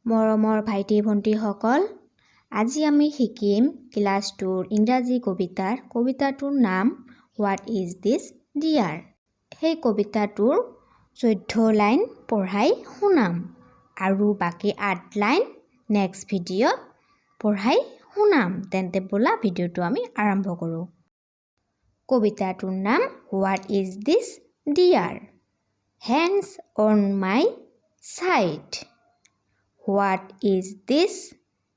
মৰমৰ ভাইটি ভণ্টিসকল, আজি আমি শিকিম ক্লাছ 2ৰ ইংৰাজী কবিতাটোৰ নাম হোৱাট ইজ দিছ ডিয়াৰ। সেই কবিতাটোৰ 14 লাইন পঢ়াই শুনাম আৰু বাকী 8 লাইন নেক্সট ভিডিঅ'ত পঢ়াই শুনাম। তেন্তে ব'লা ভিডিঅ'টো আমি আৰম্ভ কৰোঁ। কবিতাটোৰ নাম what is this dear. Hands on my side. What is this,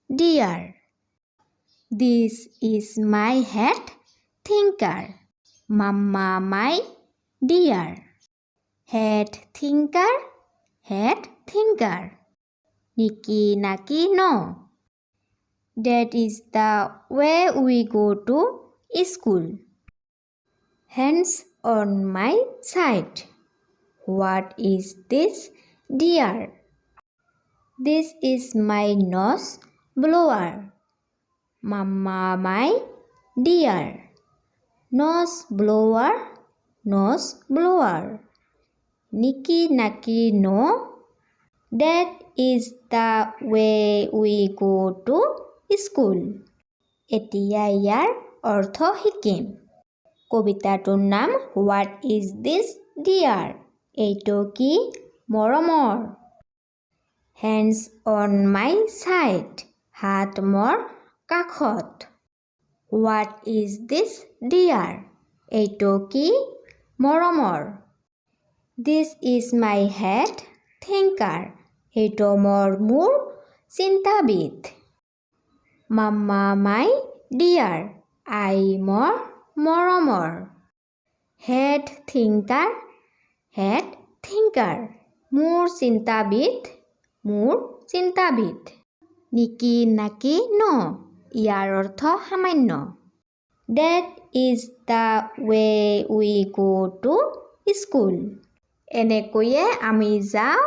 dear? This is my head thinker, Mama, my dear. Head thinker, Niki naki no. That is the way we go to school. Hands on my side. What is this, dear? This is my nose blower, Mama, my dear. Nose blower, Niki naki no. That is the way we go to school. এতিয়া ইয়াৰ অৰ্থ শিকিম। কবিতাটোৰ নাম What is this, dear? এইটো কি মৰমৰ। Hands on my side. হাত মোৰ কাষত। What is this, dear? এইটো কি মৰমৰ। This is my head thinker. এইটো মোৰ চিন্তাবিদ। Mama, my dear. আই মোৰ মৰমৰ। Head thinker. মোৰ চিন্তাবিদ। Niki naki no. ইয়াৰ অৰ্থ সামান্য। That is the way we go to school. এনেকৈয়ে আমি যাওঁ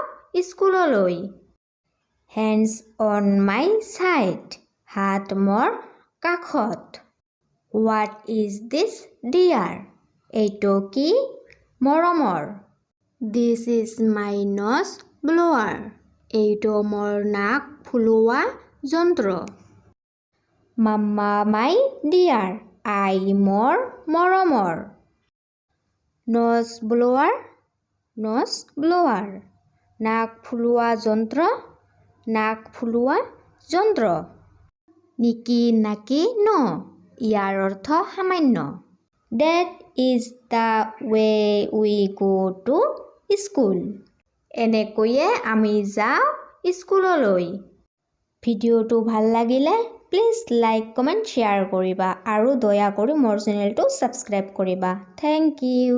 স্কুললৈ। Hands on my side. হাত মোৰ কাষত। What is this, dear? এইটো কি মৰমৰ। This is my nose blower. এইটো মোৰ নাক ফুলোৱা যন্ত্ৰ। Mama, my dear. আই মোৰ মৰমৰ। Nose blower. নাক ফুলোৱা যন্ত্ৰ। Niki naki no. ইয়াৰ অৰ্থ সামান্য। That is the way we go to school. এনেকৈয়ে আমি যাওঁ স্কুললৈ। ভিডিঅ'টো ভাল লাগিলে প্লিজ লাইক কমেণ্ট শ্বেয়াৰ কৰিবা আৰু দয়া কৰি মোৰ চেনেলটো ছাবস্ক্ৰাইব কৰিবা। Thank U.